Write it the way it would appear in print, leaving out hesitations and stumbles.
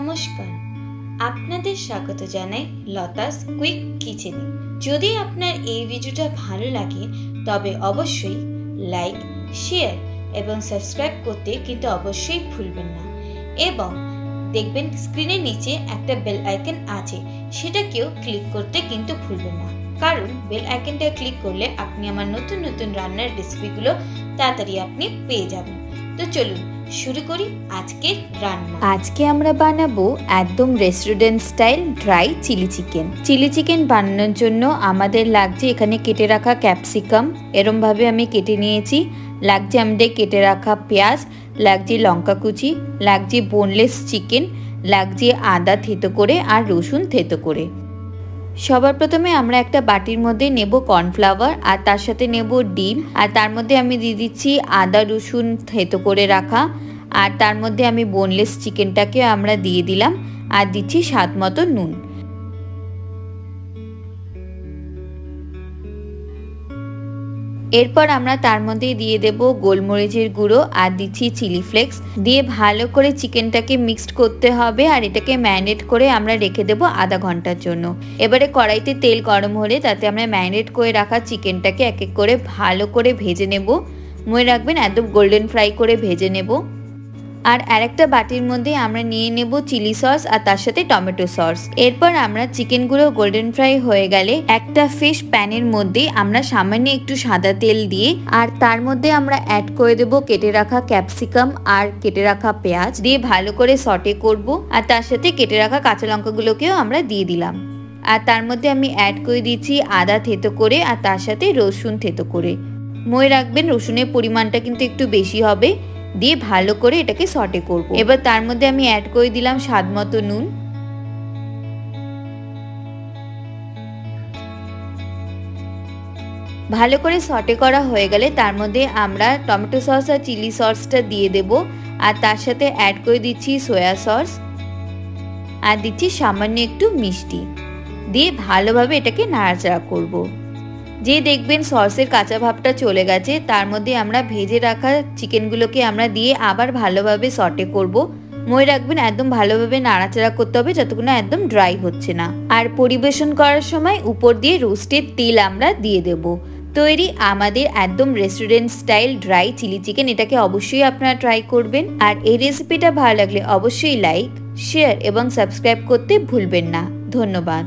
নমস্কার, আপনাদের স্বাগত জানাই লতাস কুইক কিচেনে। যদি আপনার এই ভিডিওটা ভালো লাগে তবে অবশ্যই লাইক, শেয়ার এবং সাবস্ক্রাইব করতে কিন্তু অবশ্যই ভুলবেন না। এবং দেখবেন স্ক্রিনের নিচে একটা বেল আইকন আছে, সেটাকেও ক্লিক করতে কিন্তু ভুলবেন না, কারণ বেল আইকনটা ক্লিক করলে আপনি আমার নতুন নতুন রান্নার রেসিপিগুলো তাড়াতাড়ি আপনি পেয়ে যাবেন। তো চলুন শুরু করি আজকের রান্না। আজকে আমরা বানাবো একদম restaurant style dry chilli chicken. Chilli chicken বানানোর জন্য আমাদের লাগছে এখানে কেটে রাখা ক্যাপসিকাম, এরমভাবে আমি কেটে নিয়েছি। লাগছে আমাদের কেটে রাখা পেঁয়াজ, লাগছে লঙ্কা কুচি, লাগছে বোনলেস চিকেন, লাগছে আদা থেতো করে আর রসুন থেতো করে। সবার প্রথমে আমরা একটা বাটির মধ্যে নেব কর্নফ্লাওয়ার আর তার সাথে নেব ডিম, আর তার মধ্যে আমি দিয়ে দিচ্ছি আদা রসুন থেতো করে রাখা, আর তার মধ্যে আমি বোনলেস চিকেনটাকে আমরা দিয়ে দিলাম আর দিচ্ছি স্বাদ মতো নুন। এরপর আমরা তার মধ্যে দিয়ে দেব গোলমরিচের গুঁড়ো আর দিচ্ছি চিলি ফ্লেক্স, দিয়ে ভালো করে চিকেনটাকে মিক্সড করতে হবে আর এটাকে ম্যারিনেট করে আমরা রেখে দেব আধা ঘন্টার জন্য। এবারে কড়াইতে তেল গরম হলে তাতে আমরা ম্যারিনেট করে রাখা চিকেনটাকে এক এক করে ভালো করে ভেজে নেব। মনে রাখবেন একদম গোল্ডেন ফ্রাই করে ভেজে নেব। আর আরেকটা বাটির মধ্যে আমরা নিয়ে নেব চিলি সস আর তার সাথে টমেটো সস। এরপর আমরা চিকেনগুলো গোল্ডেন ফ্রাই হয়ে গেলে একটা ফিশ প্যানের মধ্যে আমরা সামান্য একটু সাদা তেল দিয়ে আর তার মধ্যে আমরা অ্যাড করে দেব কেটে রাখা ক্যাপসিকাম আর কেটে রাখা পেঁয়াজ, দিয়ে ভালো করে সটে করব। আর তার সাথে কেটে রাখা কাঁচা লঙ্কাগুলোকেও আমরা দিয়ে দিলাম। আর তার মধ্যে আমি অ্যাড করে দিচ্ছি আদা থেতো করে আর তার সাথে রসুন থেতো করে। মনে রাখবেন রসুনের পরিমাণটা কিন্তু একটু বেশি হবে। দিয়ে ভালো করে এটাকে সটে করব। এবার তার মধ্যে আমি অ্যাড করে দিলাম স্বাদ মতো নুন। ভালো করে সটে করা হয়ে গেলে তার মধ্যে আমরা টমেটো সস আর চিলি সসটা দিয়ে দেব, আর তার সাথে অ্যাড করে দিচ্ছি সয়া সস আর দিচ্ছি সামান্য একটু মিষ্টি, দিয়ে ভালোভাবে এটাকে নাড়াচাড়া করব। যে দেখবেন সসের কাঁচা ভাবটা চলে গেছে, তার মধ্যে আমরা ভেজে রাখা চিকেনগুলোকে আমরা দিয়ে আবার ভালোভাবে সটে করব। মনে রাখবেন একদম ভালোভাবে নাড়াচাড়া করতে হবে যতক্ষণ না একদম ড্রাই হচ্ছে না। আর পরিবেশন করার সময় উপর দিয়ে রোস্টেড তেল আমরা দিয়ে দেব। তৈরি আমাদের একদম restaurant style dry chilli chicken. এটাকে অবশ্যই আপনারা ট্রাই করবেন। আর এই রেসিপিটা ভালো লাগলে অবশ্যই লাইক, শেয়ার এবং সাবস্ক্রাইব করতে ভুলবেন না। ধন্যবাদ।